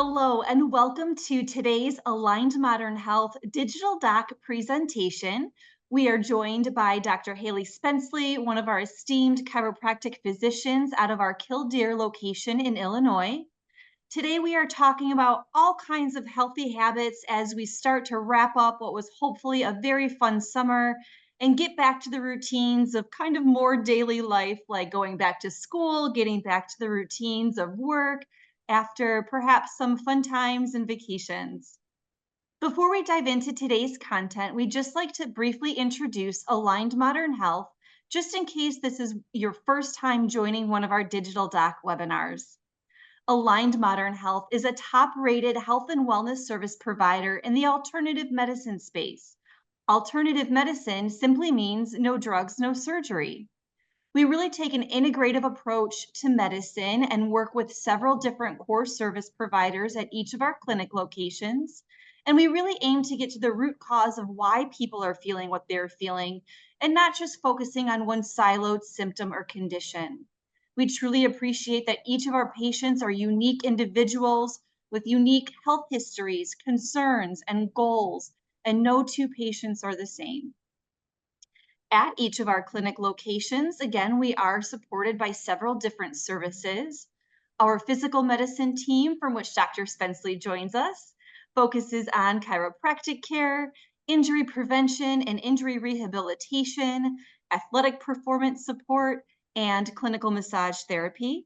Hello, and welcome to today's Aligned Modern Health Digital Doc presentation. We are joined by Dr. Hailey Spencley, one of our esteemed chiropractic physicians out of our Killdeer location in Illinois. Today, we are talking about all kinds of healthy habits as we start to wrap up what was hopefully a very fun summer and get back to the routines of kind of more daily life, like going back to school, getting back to the routines of work after perhaps some fun times and vacations. Before we dive into today's content, we'd just like to briefly introduce Aligned Modern Health, just in case this is your first time joining one of our Digital Doc webinars. Aligned Modern Health is a top-rated health and wellness service provider in the alternative medicine space. Alternative medicine simply means no drugs, no surgery. We really take an integrative approach to medicine and work with several different core service providers at each of our clinic locations. And we really aim to get to the root cause of why people are feeling what they're feeling and not just focusing on one siloed symptom or condition. We truly appreciate that each of our patients are unique individuals with unique health histories, concerns, and goals, and no two patients are the same. At each of our clinic locations, again, we are supported by several different services. Our physical medicine team, from which Dr. Spencley joins us, focuses on chiropractic care, injury prevention and injury rehabilitation, athletic performance support, and clinical massage therapy.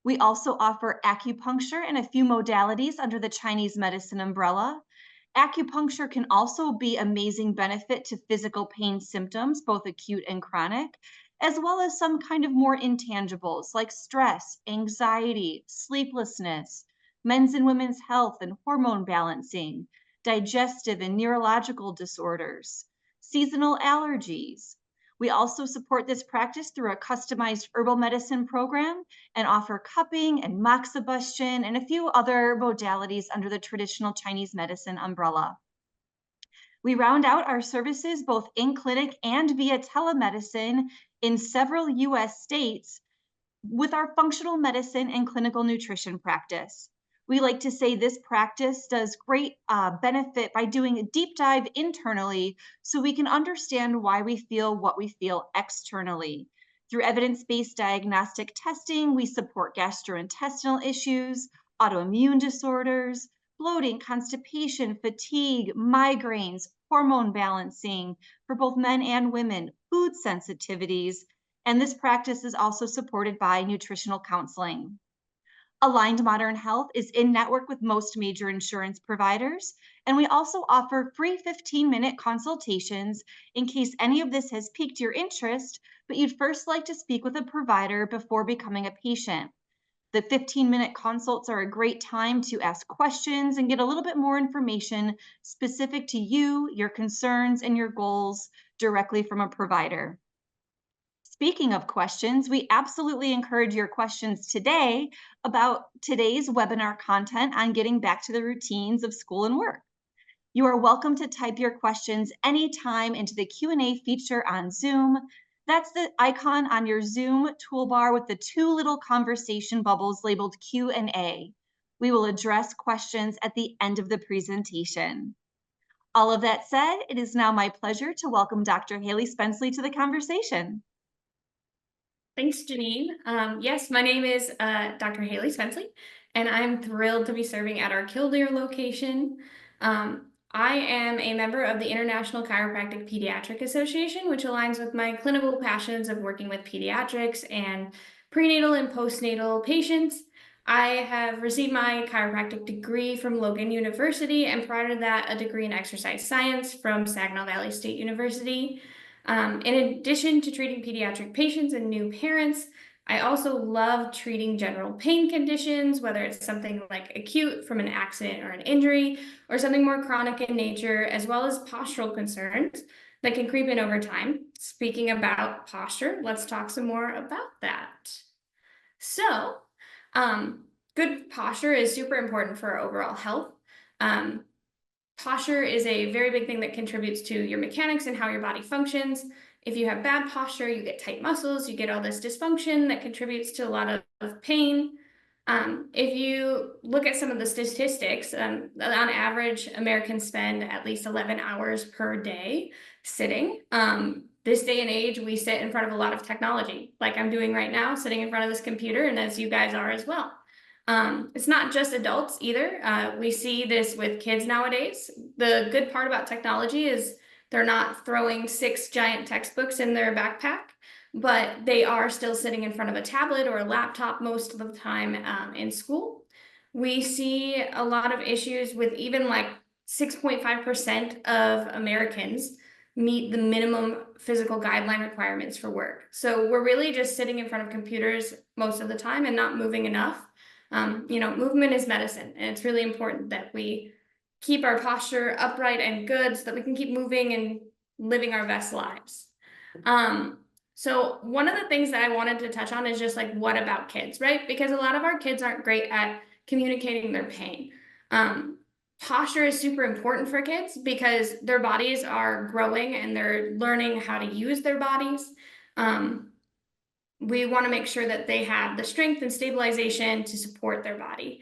We also offer acupuncture and a few modalities under the Chinese medicine umbrella. Acupuncture can also be amazing benefit to physical pain symptoms, both acute and chronic, as well as some kind of more intangibles like stress, anxiety, sleeplessness, men's and women's health and hormone balancing, digestive and neurological disorders, seasonal allergies. We also support this practice through a customized herbal medicine program and offer cupping and moxibustion and a few other modalities under the traditional Chinese medicine umbrella. We round out our services both in clinic and via telemedicine in several US states with our functional medicine and clinical nutrition practice. We like to say this practice does great benefit by doing a deep dive internally so we can understand why we feel what we feel externally. Through evidence-based diagnostic testing, we support gastrointestinal issues, autoimmune disorders, bloating, constipation, fatigue, migraines, hormone balancing for both men and women, food sensitivities, and this practice is also supported by nutritional counseling. Aligned Modern Health is in network with most major insurance providers, and we also offer free 15-minute consultations in case any of this has piqued your interest, but you'd first like to speak with a provider before becoming a patient. The 15-minute consults are a great time to ask questions and get a little bit more information specific to you, your concerns, and your goals directly from a provider. Speaking of questions, we absolutely encourage your questions today about today's webinar content on getting back to the routines of school and work. You are welcome to type your questions anytime into the Q&A feature on Zoom. That's the icon on your Zoom toolbar with the two little conversation bubbles labeled Q&A. We will address questions at the end of the presentation. All of that said, it is now my pleasure to welcome Dr. Hailey Spencley to the conversation. Thanks, Janine. Yes, my name is Dr. Hailey Spencley, and I'm thrilled to be serving at our Killdeer location. I am a member of the International Chiropractic Pediatric Association, which aligns with my clinical passions of working with pediatrics and prenatal and postnatal patients. I have received my chiropractic degree from Logan University, and prior to that, a degree in exercise science from Saginaw Valley State University. In addition to treating pediatric patients and new parents, I also love treating general pain conditions, whether it's something like acute from an accident or an injury, or something more chronic in nature, as well as postural concerns that can creep in over time. Speaking about posture, let's talk some more about that. So, good posture is super important for our overall health. Posture is a very big thing that contributes to your mechanics and how your body functions. If you have bad posture, you get tight muscles, you get all this dysfunction that contributes to a lot of pain. If you look at some of the statistics, on average, Americans spend at least 11 hours per day sitting. This day and age, we sit in front of a lot of technology, like I'm doing right now, sitting in front of this computer, and as you guys are as well. It's not just adults either. We see this with kids nowadays. The good part about technology is they're not throwing 6 giant textbooks in their backpack, but they are still sitting in front of a tablet or a laptop most of the time in school. We see a lot of issues with even like 6.5% of Americans meet the minimum physical guideline requirements for work. So we're really just sitting in front of computers most of the time and not moving enough. Movement is medicine, and it's really important that we keep our posture upright and good so that we can keep moving and living our best lives. So one of the things that I wanted to touch on is just like, what about kids, right? Because a lot of our kids aren't great at communicating their pain. Posture is super important for kids because their bodies are growing and they're learning how to use their bodies. We want to make sure that they have the strength and stabilization to support their body.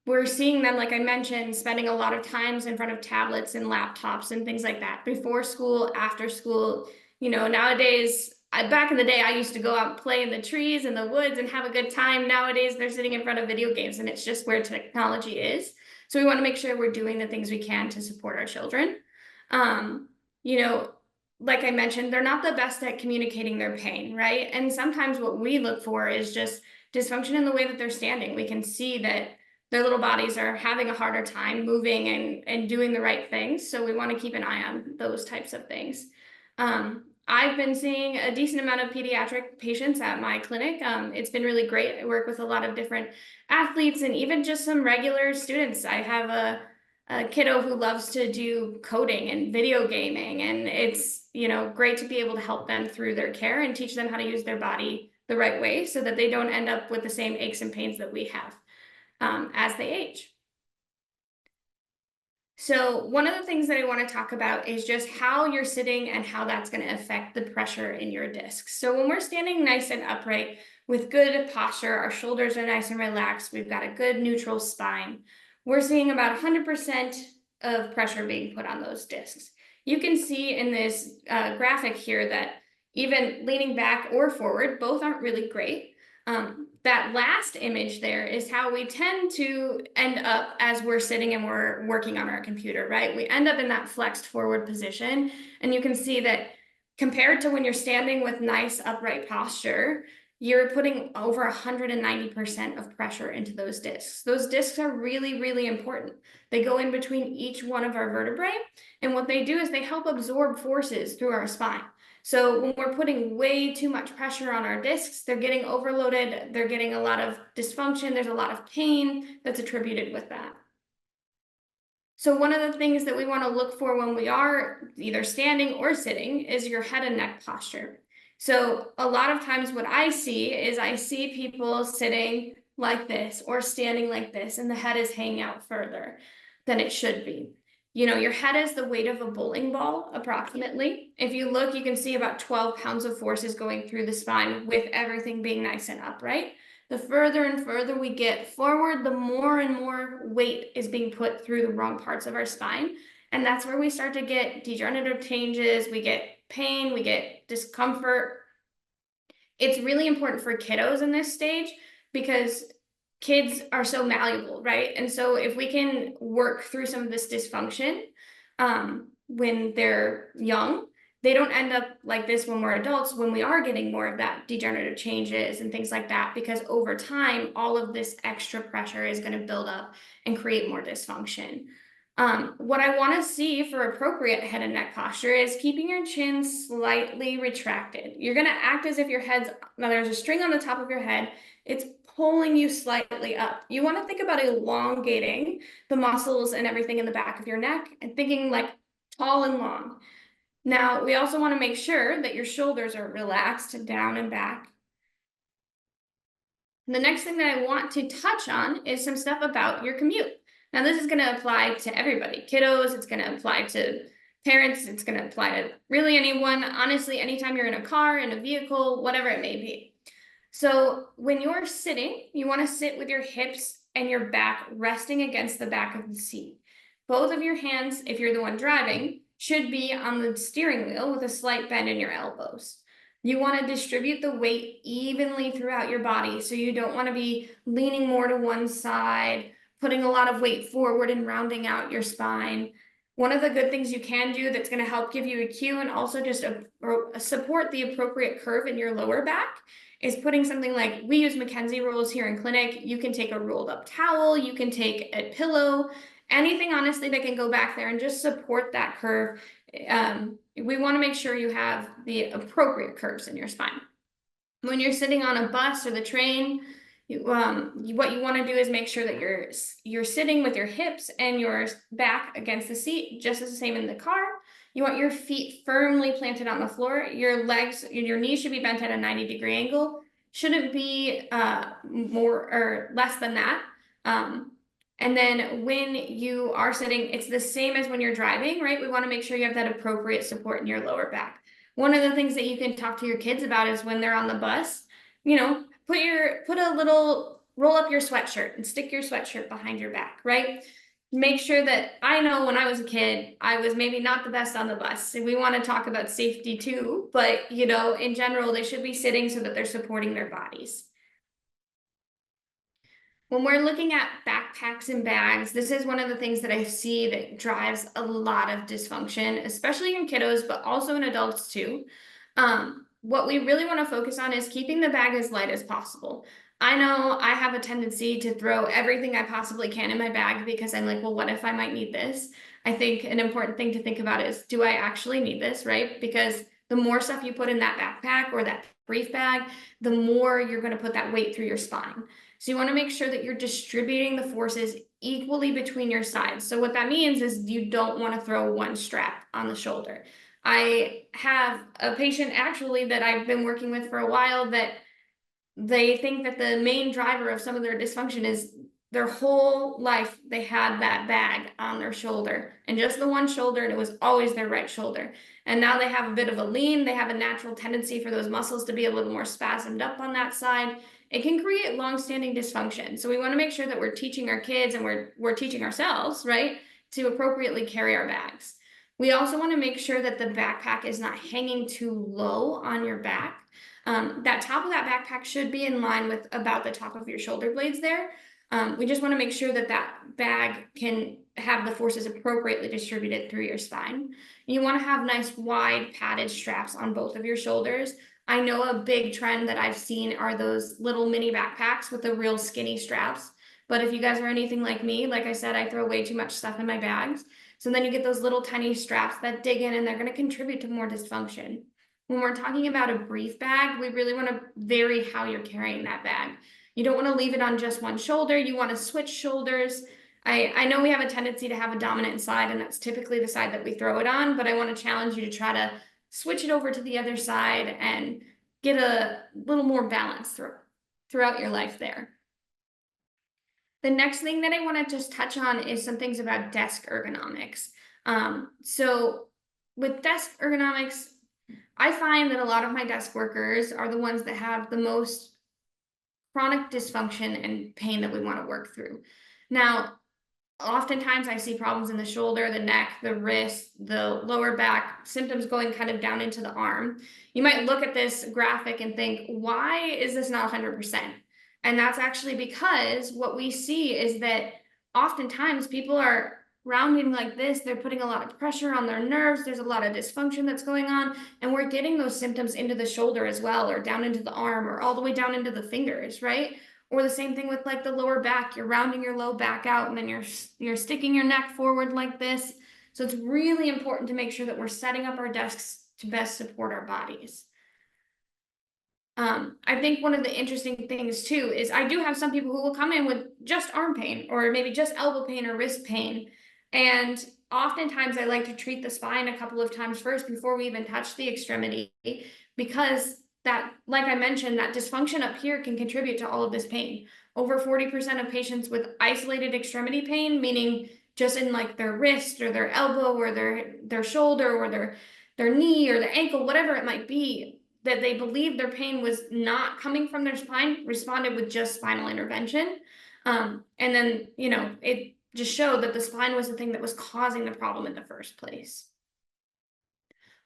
We're seeing them, like I mentioned, spending a lot of times in front of tablets and laptops and things like that before school, after school. Nowadays, back in the day, I used to go out and play in the trees and the woods and have a good time. Nowadays, they're sitting in front of video games, and it's just where technology is. So we want to make sure we're doing the things we can to support our children. You know, like I mentioned, they're not the best at communicating their pain, right? And sometimes what we look for is just dysfunction in the way that they're standing. We can see that their little bodies are having a harder time moving and doing the right things. So we want to keep an eye on those types of things. I've been seeing a decent amount of pediatric patients at my clinic. It's been really great. I work with a lot of different athletes and even just some regular students. I have a kiddo who loves to do coding and video gaming, and it's great to be able to help them through their care and teach them how to use their body the right way so that they don't end up with the same aches and pains that we have as they age. So one of the things that I want to talk about is just how you're sitting and how that's going to affect the pressure in your discs. So when we're standing nice and upright with good posture, our shoulders are nice and relaxed, we've got a good neutral spine, we're seeing about 100% of pressure being put on those discs. You can see in this graphic here that even leaning back or forward, both aren't really great. That last image there is how we tend to end up as we're sitting and we're working on our computer, right? We end up in that flexed forward position. And you can see that compared to when you're standing with nice upright posture, you're putting over 190% of pressure into those discs. Those discs are really, really important. They go in between each one of our vertebrae. And what they do is they help absorb forces through our spine. So when we're putting way too much pressure on our discs, they're getting overloaded, they're getting a lot of dysfunction, there's a lot of pain that's attributed with that. So one of the things that we want to look for when we are either standing or sitting is your head and neck posture. So a lot of times what I see people sitting like this or standing like this, and the head is hanging out further than it should be. Your head is the weight of a bowling ball, approximately. If you look, you can see about 12 pounds of force is going through the spine with everything being nice and upright. The further and further we get forward, the more and more weight is being put through the wrong parts of our spine. And that's where we start to get degenerative changes, we get pain, we get discomfort. It's really important for kiddos in this stage because kids are so malleable, right? And so if we can work through some of this dysfunction when they're young, they don't end up like this when we're adults, when we are getting more of that degenerative changes and things like that, because over time, all of this extra pressure is going to build up and create more dysfunction. What I want to see for appropriate head and neck posture is keeping your chin slightly retracted. You're going to act as if your head's, now there's a string on the top of your head, it's pulling you slightly up. You want to think about elongating the muscles and everything in the back of your neck and thinking like tall and long. Now, we also want to make sure that your shoulders are relaxed down and back. And the next thing that I want to touch on is some stuff about your commute. Now, this is going to apply to everybody, kiddos, it's going to apply to parents, it's going to apply to really anyone, honestly, anytime you're in a car, in a vehicle, whatever it may be. So when you're sitting, you want to sit with your hips and your back resting against the back of the seat. Both of your hands, if you're the one driving, should be on the steering wheel with a slight bend in your elbows. You want to distribute the weight evenly throughout your body. So you don't want to be leaning more to one side, putting a lot of weight forward and rounding out your spine. One of the good things you can do that's going to help give you a cue and also just support the appropriate curve in your lower back is putting something like, we use Mackenzie rolls here in clinic. You can take a rolled up towel, you can take a pillow, anything honestly that can go back there and just support that curve. We want to make sure you have the appropriate curves in your spine. When you're sitting on a bus or the train, what you want to do is make sure that you're sitting with your hips and your back against the seat, just as the same in the car. You want your feet firmly planted on the floor. Your legs, your knees should be bent at a 90-degree angle. Shouldn't be more or less than that. And then when you are sitting, it's the same as when you're driving, right? We want to make sure you have that appropriate support in your lower back. One of the things that you can talk to your kids about is when they're on the bus, put a little, roll up your sweatshirt and stick your sweatshirt behind your back, right? Make sure that, I know when I was a kid, I was maybe not the best on the bus. And we want to talk about safety too, but in general, they should be sitting so that they're supporting their bodies. When we're looking at backpacks and bags, this is one of the things that I see that drives a lot of dysfunction, especially in kiddos, but also in adults too. What we really want to focus on is keeping the bag as light as possible. I know I have a tendency to throw everything I possibly can in my bag because I'm like, well, what if I might need this? I think an important thing to think about is, do I actually need this, right? Because the more stuff you put in that backpack or that brief bag, the more you're going to put that weight through your spine. So you want to make sure that you're distributing the forces equally between your sides. So what that means is you don't want to throw one strap on the shoulder. I have a patient actually that I've been working with for a while that they think that the main driver of some of their dysfunction is their whole life they had that bag on their shoulder, and just the one shoulder, and it was always their right shoulder. And now they have a bit of a lean, they have a natural tendency for those muscles to be a little more spasmed up on that side. It can create long-standing dysfunction. So we want to make sure that we're teaching our kids and we're teaching ourselves, right, to appropriately carry our bags. We also want to make sure that the backpack is not hanging too low on your back. That top of that backpack should be in line with about the top of your shoulder blades there. We just want to make sure that that bag can have the forces appropriately distributed through your spine. You want to have nice wide padded straps on both of your shoulders. I know a big trend that I've seen are those little mini backpacks with the real skinny straps. But if you guys are anything like me, like I said, I throw way too much stuff in my bags. So then you get those little tiny straps that dig in and they're going to contribute to more dysfunction. When we're talking about a brief bag, we really want to vary how you're carrying that bag. You don't want to leave it on just one shoulder. You want to switch shoulders. I know we have a tendency to have a dominant side, and that's typically the side that we throw it on, but I want to challenge you to try to switch it over to the other side and get a little more balance throughout your life there. The next thing that I want to just touch on is some things about desk ergonomics. So with desk ergonomics, I find that a lot of my desk workers are the ones that have the most chronic dysfunction and pain that we want to work through. Now, oftentimes I see problems in the shoulder, the neck, the wrist, the lower back, symptoms going kind of down into the arm. You might look at this graphic and think, why is this not 100%? And that's actually because what we see is that oftentimes people are rounding like this, they're putting a lot of pressure on their nerves, there's a lot of dysfunction that's going on, and we're getting those symptoms into the shoulder as well, or down into the arm, or all the way down into the fingers, right? Or the same thing with like the lower back, you're rounding your low back out and then you're sticking your neck forward like this. So it's really important to make sure that we're setting up our desks to best support our bodies. I think one of the interesting things too is I do have some people who will come in with just arm pain or maybe just elbow pain or wrist pain. And oftentimes I like to treat the spine a couple of times first before we even touch the extremity, because that, like I mentioned, that dysfunction up here can contribute to all of this pain. Over 40% of patients with isolated extremity pain, meaning just in like their wrist or their elbow or their shoulder or their knee or their ankle, whatever it might be, that they believed their pain was not coming from their spine responded with just spinal intervention. And then, it just showed that the spine was the thing that was causing the problem in the first place.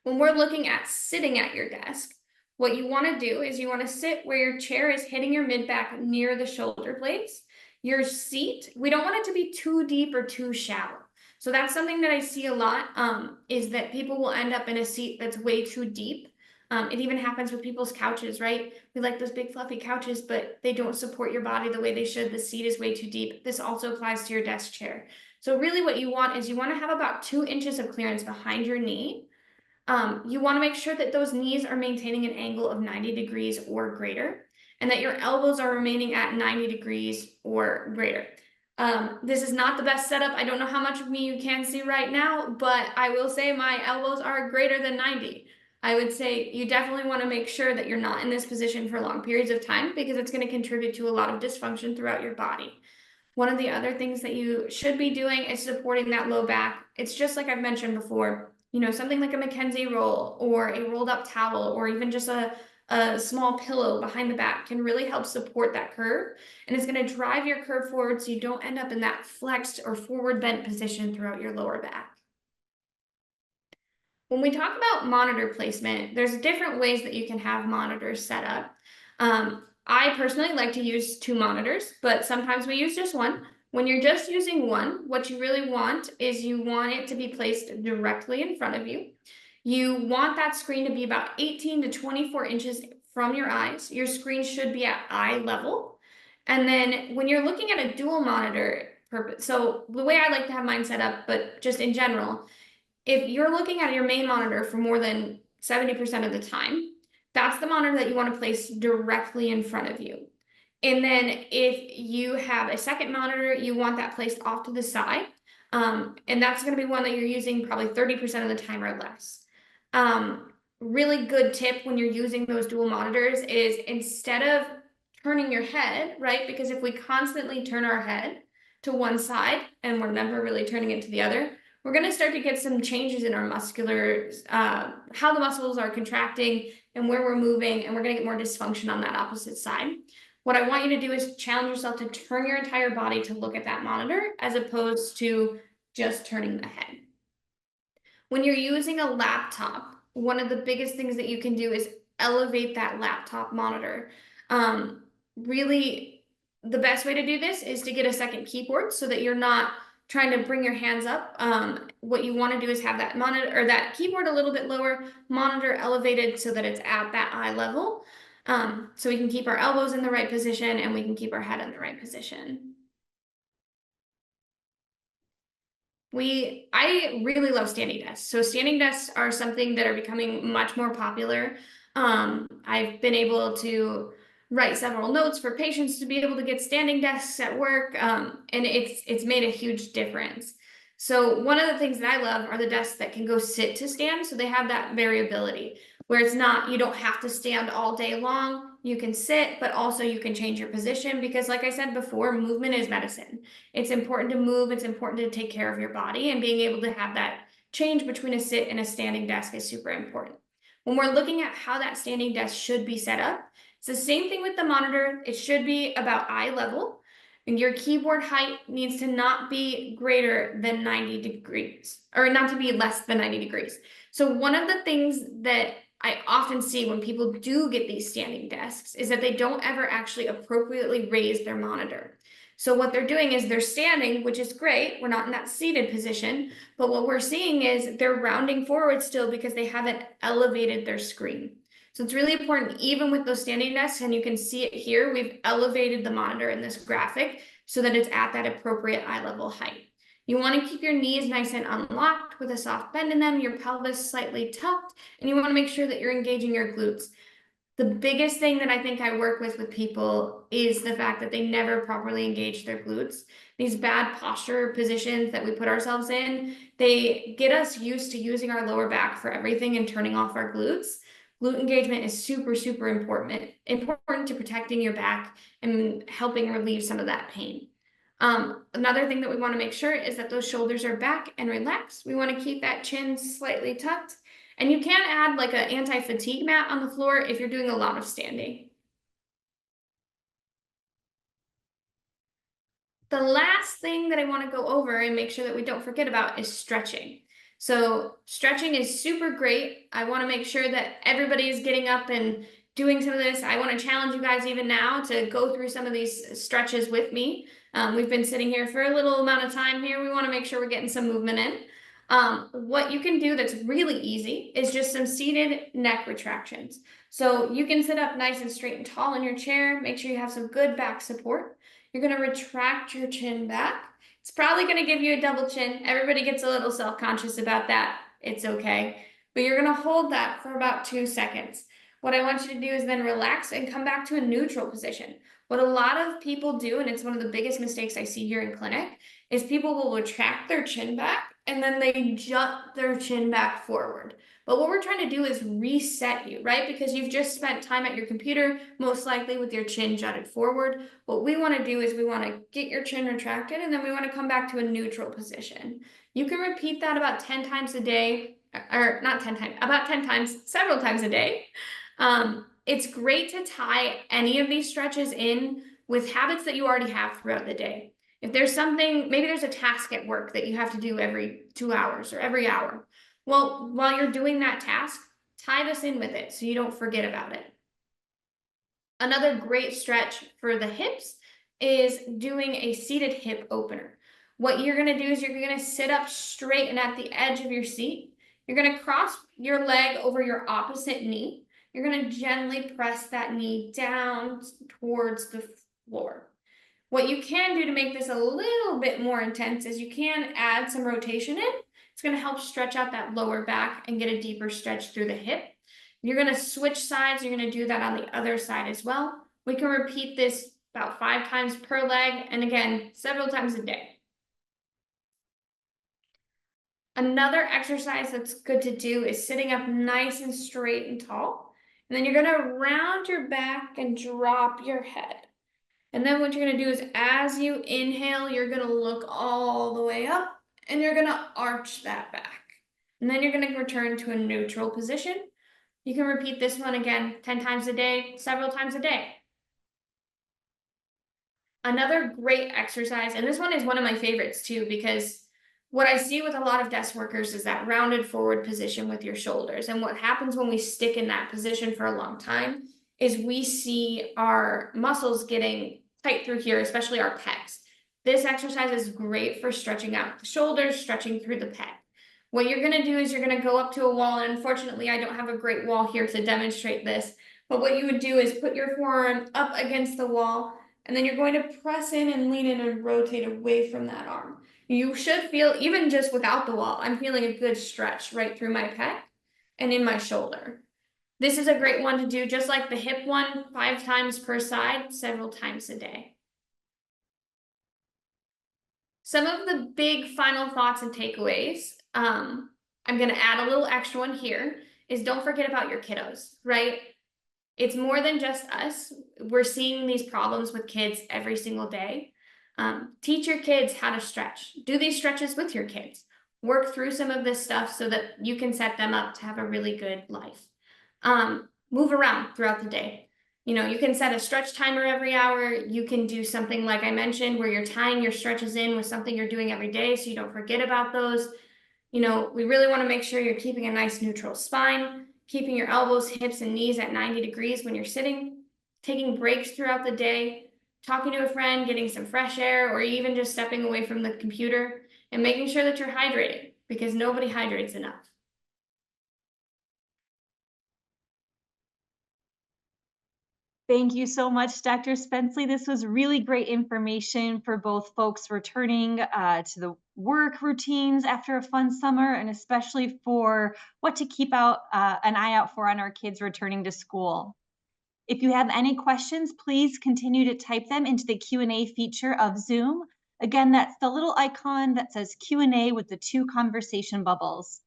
When we're looking at sitting at your desk, what you want to do is you want to sit where your chair is hitting your mid back near the shoulder blades. Your seat, we don't want it to be too deep or too shallow. So that's something that I see a lot, is that people will end up in a seat that's way too deep. It even happens with people's couches, right? We like those big fluffy couches, but they don't support your body the way they should. The seat is way too deep. This also applies to your desk chair. So really what you want is you want to have about 2 inches of clearance behind your knee. You want to make sure that those knees are maintaining an angle of 90 degrees or greater, and that your elbows are remaining at 90 degrees or greater. This is not the best setup. I don't know how much of me you can see right now, but I will say my elbows are greater than 90. I would say you definitely want to make sure that you're not in this position for long periods of time, because it's going to contribute to a lot of dysfunction throughout your body. One of the other things that you should be doing is supporting that low back. It's just like I've mentioned before, something like a Mackenzie roll or a rolled up towel, or even just a small pillow behind the back can really help support that curve. And it's going to drive your curve forward so you don't end up in that flexed or forward bent position throughout your lower back. When we talk about monitor placement, there's different ways that you can have monitors set up. I personally like to use 2 monitors, but sometimes we use just one. When you're just using one, what you really want is you want it to be placed directly in front of you. You want that screen to be about 18 to 24 inches from your eyes. Your screen should be at eye level. And then when you're looking at a dual monitor purpose, so the way I like to have mine set up, but just in general, if you're looking at your main monitor for more than 70% of the time, that's the monitor that you want to place directly in front of you. And then if you have a second monitor, you want that placed off to the side. And that's going to be one that you're using probably 30% of the time or less. Really good tip when you're using those dual monitors is, instead of turning your head, right? Because if we constantly turn our head to one side and we're never really turning it to the other, we're going to start to get some changes in our muscular, how the muscles are contracting and where we're moving, and we're going to get more dysfunction on that opposite side. What I want you to do is challenge yourself to turn your entire body to look at that monitor, as opposed to just turning the head. When you're using a laptop, one of the biggest things that you can do is elevate that laptop monitor. Really, the best way to do this is to get a second keyboard so that you're not trying to bring your hands up. What you want to do is have that monitor or that keyboard a little bit lower, monitor elevated so that it's at that eye level. So we can keep our elbows in the right position and we can keep our head in the right position. I really love standing desks. So standing desks are something that are becoming much more popular. I've been able to write several notes for patients to be able to get standing desks at work, and it's made a huge difference. So one of the things that I love are the desks that can go sit to stand, so they have that variability where it's not, you don't have to stand all day long. You can sit, but also you can change your position, because like I said before, movement is medicine. It's important to move. It's important to take care of your body, and being able to have that change between a sit and a standing desk is super important. When we're looking at how that standing desk should be set up, it's the same thing with the monitor. It should be about eye level, and your keyboard height needs to not be greater than 90 degrees, or not to be less than 90 degrees. So one of the things that I often see when people do get these standing desks is that they don't ever actually appropriately raise their monitor. So what they're doing is they're standing, which is great. We're not in that seated position, but what we're seeing is they're rounding forward still because they haven't elevated their screen. So it's really important, even with those standing desks, and you can see it here, we've elevated the monitor in this graphic so that it's at that appropriate eye level height. You want to keep your knees nice and unlocked with a soft bend in them, your pelvis slightly tucked, and you want to make sure that you're engaging your glutes. The biggest thing that I think I work with people is the fact that they never properly engage their glutes. These bad posture positions that we put ourselves in, they get us used to using our lower back for everything and turning off our glutes. Glute engagement is super, super important to protecting your back and helping relieve some of that pain. Another thing that we want to make sure is that those shoulders are back and relaxed. We want to keep that chin slightly tucked, And you can add like an anti-fatigue mat on the floor if you're doing a lot of standing. The last thing that I want to go over and make sure that we don't forget about is stretching. So, stretching is super great. I want to make sure that everybody is getting up and doing some of this. I want to challenge you guys even now to go through some of these stretches with me. We've been sitting here for a little amount of time here. We want to make sure we're getting some movement in. What you can do that's really easy is just some seated neck retractions. So you can sit up nice and straight and tall in your chair. Make sure you have some good back support. You're going to retract your chin back. It's probably going to give you a double chin. Everybody gets a little self-conscious about that. It's okay. But you're going to hold that for about 2 seconds. What I want you to do is then relax and come back to a neutral position. What a lot of people do, and it's one of the biggest mistakes I see here in clinic, is people will retract their chin back and then they jut their chin back forward. But what we're trying to do is reset you, right? Because you've just spent time at your computer, most likely with your chin jutted forward. What we want to do is we want to get your chin retracted and then we want to come back to a neutral position. You can repeat that about 10 times a day, or not 10 times, about 10 times, several times a day. It's great to tie any of these stretches in with habits that you already have throughout the day. If there's something, maybe there's a task at work that you have to do every 2 hours or every hour. Well, while you're doing that task, tie this in with it so you don't forget about it. Another great stretch for the hips is doing a seated hip opener. What you're going to do is you're going to sit up straight and at the edge of your seat. You're going to cross your leg over your opposite knee. You're going to gently press that knee down towards the floor. What you can do to make this a little bit more intense is you can add some rotation in. It's going to help stretch out that lower back and get a deeper stretch through the hip. You're going to switch sides. You're going to do that on the other side as well. We can repeat this about 5 times per leg, and again, several times a day. Another exercise that's good to do is sitting up nice and straight and tall. And then you're going to round your back and drop your head. And then what you're going to do is as you inhale, you're going to look all the way up and you're going to arch that back. And then you're going to return to a neutral position. You can repeat this one again 10 times a day, several times a day. Another great exercise, and this one is one of my favorites too, because what I see with a lot of desk workers is that rounded forward position with your shoulders. And what happens when we stick in that position for a long time is we see our muscles getting tight through here, especially our pecs. This exercise is great for stretching out the shoulders, stretching through the pec. What you're going to do is you're going to go up to a wall, and unfortunately I don't have a great wall here to demonstrate this, but what you would do is put your forearm up against the wall, and then you're going to press in and lean in and rotate away from that arm. You should feel, even just without the wall, I'm feeling a good stretch right through my pec and in my shoulder. This is a great one to do, just like the hip one, 5 times per side, several times a day. Some of the big final thoughts and takeaways, I'm going to add a little extra one here, is don't forget about your kiddos, right? It's more than just us. We're seeing these problems with kids every single day. Teach your kids how to stretch. Do these stretches with your kids. Work through some of this stuff so that you can set them up to have a really good life. Move around throughout the day. You know, you can set a stretch timer every hour. You can do something like I mentioned where you're tying your stretches in with something you're doing every day so you don't forget about those. You know, we really want to make sure you're keeping a nice neutral spine, keeping your elbows, hips, and knees at 90 degrees when you're sitting, taking breaks throughout the day, talking to a friend, getting some fresh air, or even just stepping away from the computer, and making sure that you're hydrated because nobody hydrates enough. Thank you so much, Dr. Spencley. This was really great information for both folks returning to the work routines after a fun summer, and especially for what to keep an eye out for on our kids returning to school. If you have any questions, please continue to type them into the Q&A feature of Zoom. Again, that's the little icon that says Q&A with the 2 conversation bubbles.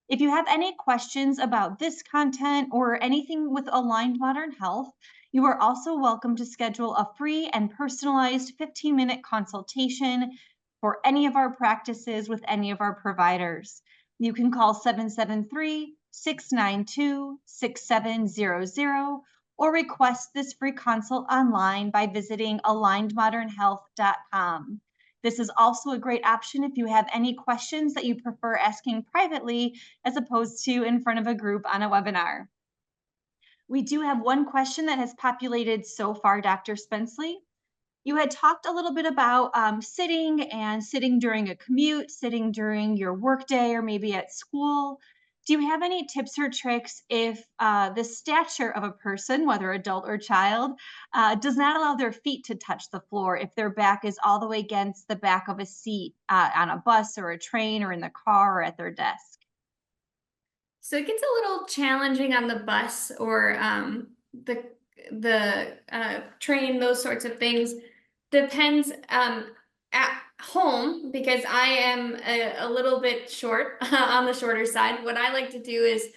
If you have any questions about this content or anything with Aligned Modern Health, you are also welcome to schedule a free and personalized 15-minute consultation for any of our practices with any of our providers. You can call 692-6700 or request this free consult online by visiting alignedmodernhealth.com. This is also a great option if you have any questions that you prefer asking privately as opposed to in front of a group on a webinar. We do have one question that has populated so far, Dr. Spencley. You had talked a little bit about sitting and sitting during a commute, sitting during your workday, or maybe at school. Do you have any tips or tricks if the stature of a person, whether adult or child, does not allow their feet to touch the floor if their back is all the way against the back of a seat on a bus or a train or in the car or at their desk? So it gets a little challenging on the bus or the train, those sorts of things. Depends at home because I am a little bit short on the shorter side. What I like to do is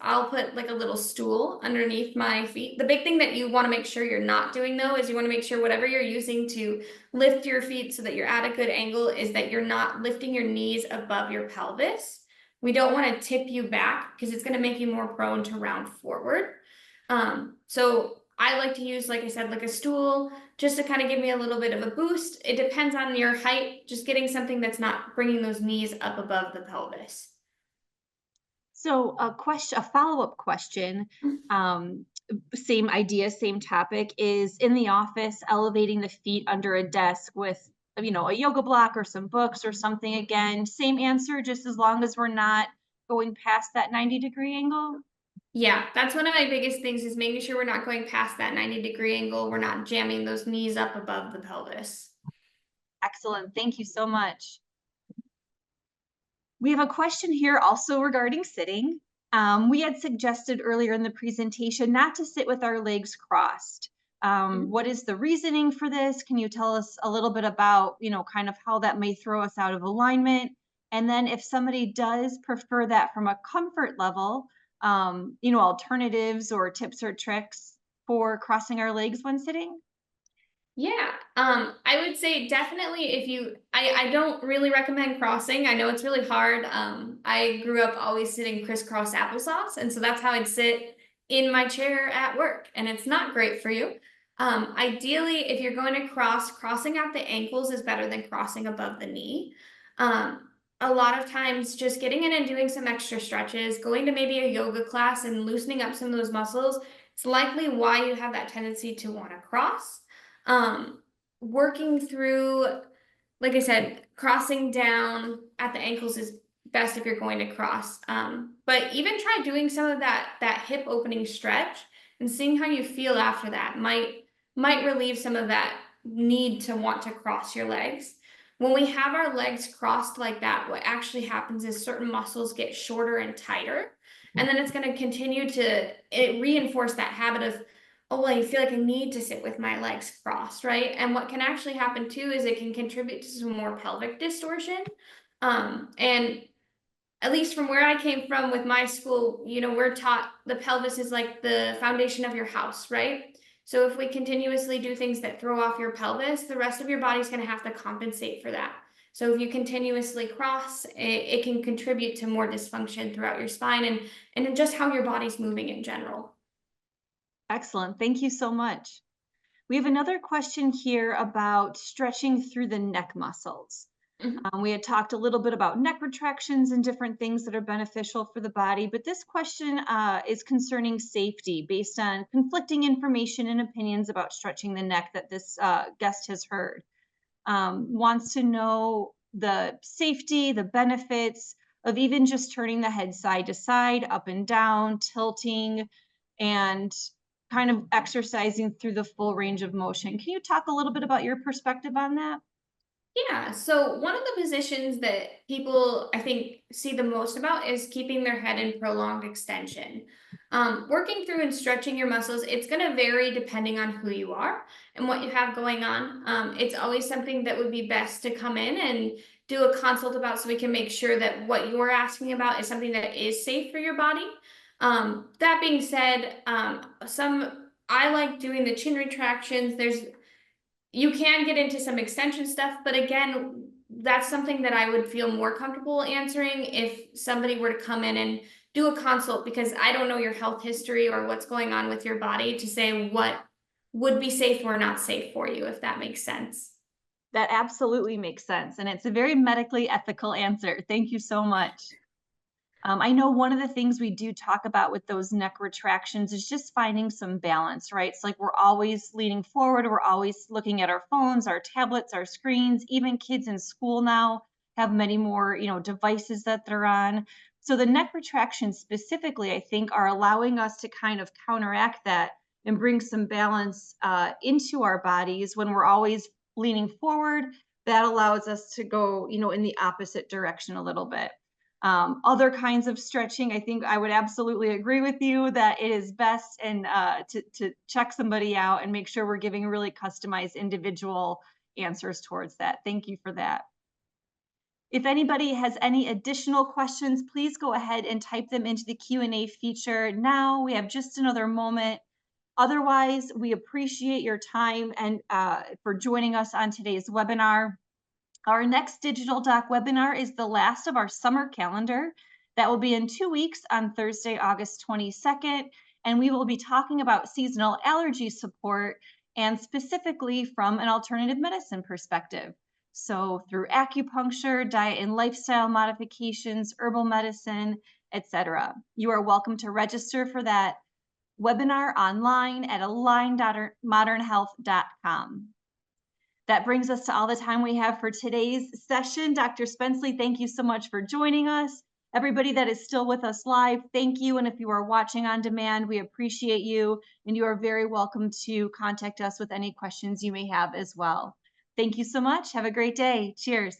I'll put like a little stool underneath my feet. The big thing that you want to make sure you're not doing though is you want to make sure whatever you're using to lift your feet so that you're at a good angle is that you're not lifting your knees above your pelvis. We don't want to tip you back because it's going to make you more prone to round forward. So I like to use, like I said, like a stool just to kind of give me a little bit of a boost. It depends on your height, just getting something that's not bringing those knees up above the pelvis. So a follow-up question, um, same idea, same topic, is in the office, elevating the feet under a desk with, a yoga block or some books or something again. Same answer, just as long as we're not going past that 90-degree angle. Yeah, that's one of my biggest things is making sure we're not going past that 90-degree angle. We're not jamming those knees up above the pelvis. Excellent. Thank you so much. We have a question here also regarding sitting. We had suggested earlier in the presentation not to sit with our legs crossed. What is the reasoning for this? Can you tell us a little bit about, kind of how that may throw us out of alignment? And then if somebody does prefer that from a comfort level, alternatives or tips or tricks for crossing our legs when sitting? Yeah, I would say definitely if I don't really recommend crossing. I know it's really hard. I grew up always sitting crisscross applesauce, and so that's how I'd sit in my chair at work, and it's not great for you. Ideally, if you're going to cross, crossing at the ankles is better than crossing above the knee. A lot of times, just getting in and doing some extra stretches, going to maybe a yoga class and loosening up some of those muscles, it's likely why you have that tendency to want to cross. Um, Working through, like I said, crossing down at the ankles is best if you're going to cross. But even try doing some of that hip opening stretch and seeing how you feel after that might relieve some of that need to want to cross your legs. When we have our legs crossed like that, what actually happens is certain muscles get shorter and tighter. And then it's going to continue to reinforce that habit of, oh, well, I feel like I need to sit with my legs crossed, right? And what can actually happen too is it can contribute to some more pelvic distortion. And at least from where I came from with my school, we're taught the pelvis is like the foundation of your house, right? So if we continuously do things that throw off your pelvis, the rest of your body's going to have to compensate for that. So if you continuously cross, it can contribute to more dysfunction throughout your spine and just how your body's moving in general. Excellent. Thank you so much. We have another question here about stretching through the neck muscles. Mhm. We had talked a little bit about neck retractions and different things that are beneficial for the body, but this question is concerning safety based on conflicting information and opinions about stretching the neck that this guest has heard. Wants to know the safety, the benefits of even just turning the head side to side, up and down, tilting, and kind of exercising through the full range of motion. Can you talk a little bit about your perspective on that? Yeah, so one of the positions that people I think see the most about is keeping their head in prolonged extension. Working through and stretching your muscles, it's going to vary depending on who you are and what you have going on. It's always something that would be best to come in and do a consult about so we can make sure that what you're asking about is something that is safe for your body. That being said, some I like doing the chin retractions. You can get into some extension stuff, but again, that's something that I would feel more comfortable answering if somebody were to come in and do a consult because I don't know your health history or what's going on with your body to say what would be safe or not safe for you, if that makes sense. That absolutely makes sense, and it's a very medically ethical answer. Thank you so much. I know one of the things we do talk about with those neck retractions is just finding some balance, right? It's like we're always leaning forward, we're always looking at our phones, our tablets, our screens. Even kids in school now have many more, devices that they're on. So the neck retractions specifically, I think, are allowing us to kind of counteract that and bring some balance into our bodies when we're always leaning forward. That allows us to go, in the opposite direction a little bit. Other kinds of stretching, I think I would absolutely agree with you that it is best and to check somebody out and make sure we're giving really customized individual answers towards that. Thank you for that. If anybody has any additional questions, please go ahead and type them into the Q&A feature now. We have just another moment. Otherwise, we appreciate your time and for joining us on today's webinar. Our next Digital Doc webinar is the last of our summer calendar. That will be in 2 weeks on Thursday, August 22nd, and we will be talking about seasonal allergy support and specifically from an alternative medicine perspective. So through acupuncture, diet and lifestyle modifications, herbal medicine, etc. You are welcome to register for that webinar online at align.modernhealth.com. That brings us to all the time we have for today's session. Dr. Spencley, thank you so much for joining us. Everybody that is still with us live, thank you. And if you are watching on demand, we appreciate you. And you are very welcome to contact us with any questions you may have as well. Thank you so much. Have a great day. Cheers.